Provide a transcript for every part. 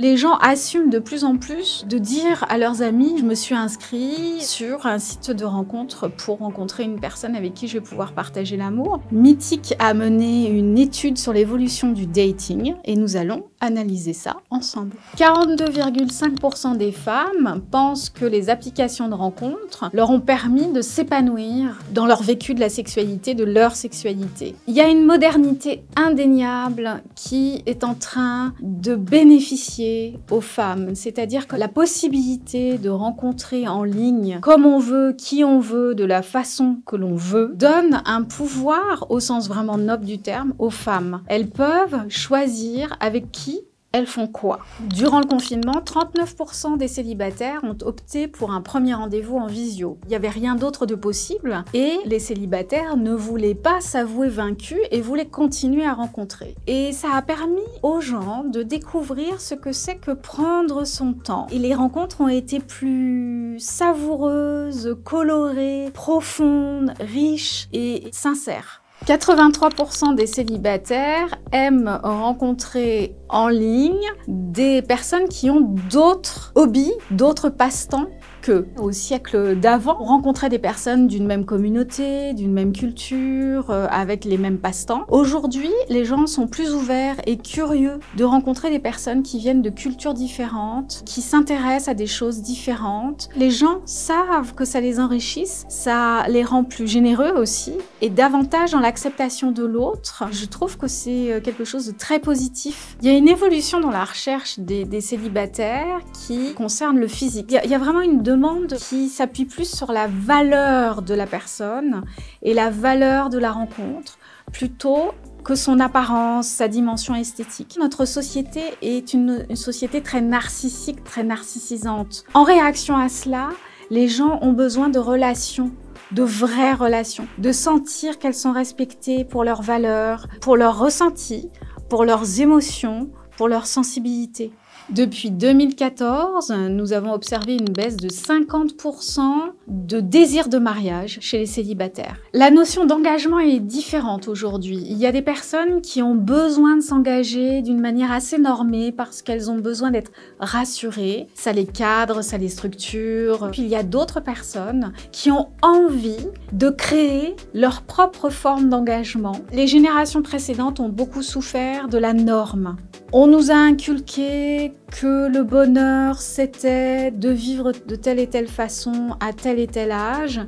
Les gens assument de plus en plus de dire à leurs amis « je me suis inscrit sur un site de rencontre pour rencontrer une personne avec qui je vais pouvoir partager l'amour ». Mythique a mené une étude sur l'évolution du dating et nous allons analyser ça ensemble. 42,5% des femmes pensent que les applications de rencontre leur ont permis de s'épanouir dans leur vécu de la sexualité, de leur sexualité. Il y a une modernité indéniable qui est en train de bénéficier aux femmes, c'est-à-dire que la possibilité de rencontrer en ligne comme on veut, qui on veut, de la façon que l'on veut, donne un pouvoir, au sens vraiment noble du terme, aux femmes. Elles peuvent choisir avec qui elles font quoi. Durant le confinement, 39% des célibataires ont opté pour un premier rendez-vous en visio. Il n'y avait rien d'autre de possible et les célibataires ne voulaient pas s'avouer vaincus et voulaient continuer à rencontrer. Et ça a permis aux gens de découvrir ce que c'est que prendre son temps. Et les rencontres ont été plus savoureuses, colorées, profondes, riches et sincères. 83% des célibataires aiment rencontrer en ligne des personnes qui ont d'autres hobbies, d'autres passe-temps qu'eux. Au siècle d'avant, on rencontrait des personnes d'une même communauté, d'une même culture, avec les mêmes passe-temps. Aujourd'hui, les gens sont plus ouverts et curieux de rencontrer des personnes qui viennent de cultures différentes, qui s'intéressent à des choses différentes. Les gens savent que ça les enrichisse, ça les rend plus généreux aussi et davantage dans l'acceptation de l'autre. Je trouve que c'est quelque chose de très positif. Il y a une évolution dans la recherche des célibataires qui concerne le physique. Il y a vraiment une demande qui s'appuie plus sur la valeur de la personne et la valeur de la rencontre, plutôt que son apparence, sa dimension esthétique. Notre société est une société très narcissique, très narcissisante. En réaction à cela, les gens ont besoin de relations, de vraies relations, de sentir qu'elles sont respectées pour leurs valeurs, pour leurs ressentis, pour leurs émotions, pour leur sensibilité. Depuis 2014, nous avons observé une baisse de 50% de désir de mariage chez les célibataires. La notion d'engagement est différente aujourd'hui. Il y a des personnes qui ont besoin de s'engager d'une manière assez normée parce qu'elles ont besoin d'être rassurées. Ça les cadre, ça les structure. Puis il y a d'autres personnes qui ont envie de créer leur propre forme d'engagement. Les générations précédentes ont beaucoup souffert de la norme. On nous a inculqué que le bonheur, c'était de vivre de telle et telle façon à tel et tel âge.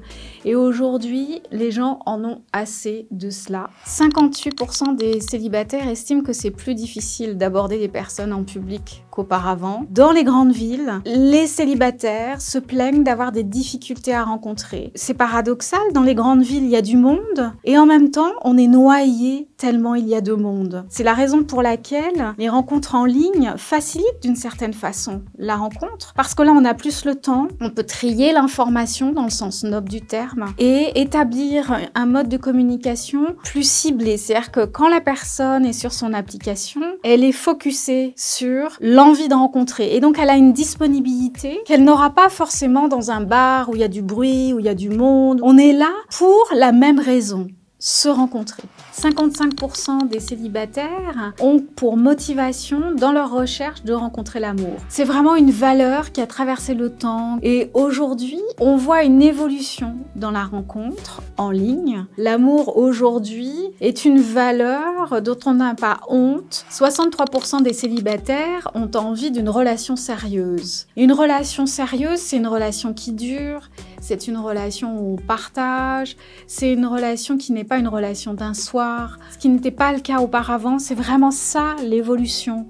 Et aujourd'hui, les gens en ont assez de cela. 58% des célibataires estiment que c'est plus difficile d'aborder des personnes en public qu'auparavant. Dans les grandes villes, les célibataires se plaignent d'avoir des difficultés à rencontrer. C'est paradoxal, dans les grandes villes, il y a du monde et en même temps, on est noyé tellement il y a de monde. C'est la raison pour laquelle les rencontres en ligne facilitent d'une certaine façon la rencontre, parce que là, on a plus le temps, on peut trier l'information dans le sens noble du terme et établir un mode de communication plus ciblé. C'est-à-dire que quand la personne est sur son application, elle est focusée sur l'envie de rencontrer et donc elle a une disponibilité qu'elle n'aura pas forcément dans un bar où il y a du bruit, où il y a du monde. On est là pour la même raison. Se rencontrer. 55% des célibataires ont pour motivation dans leur recherche de rencontrer l'amour. C'est vraiment une valeur qui a traversé le temps et aujourd'hui, on voit une évolution dans la rencontre en ligne. L'amour aujourd'hui est une valeur dont on n'a pas honte. 63% des célibataires ont envie d'une relation sérieuse. Une relation sérieuse, c'est une relation qui dure, c'est une relation où on partage, c'est une relation qui n'est pas une relation d'un soir, ce qui n'était pas le cas auparavant. C'est vraiment ça l'évolution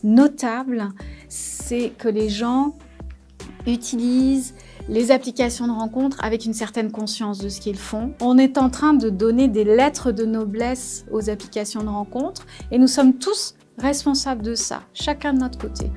notable, c'est que les gens utilisent les applications de rencontre avec une certaine conscience de ce qu'ils font. On est en train de donner des lettres de noblesse aux applications de rencontre et nous sommes tous responsables de ça, chacun de notre côté.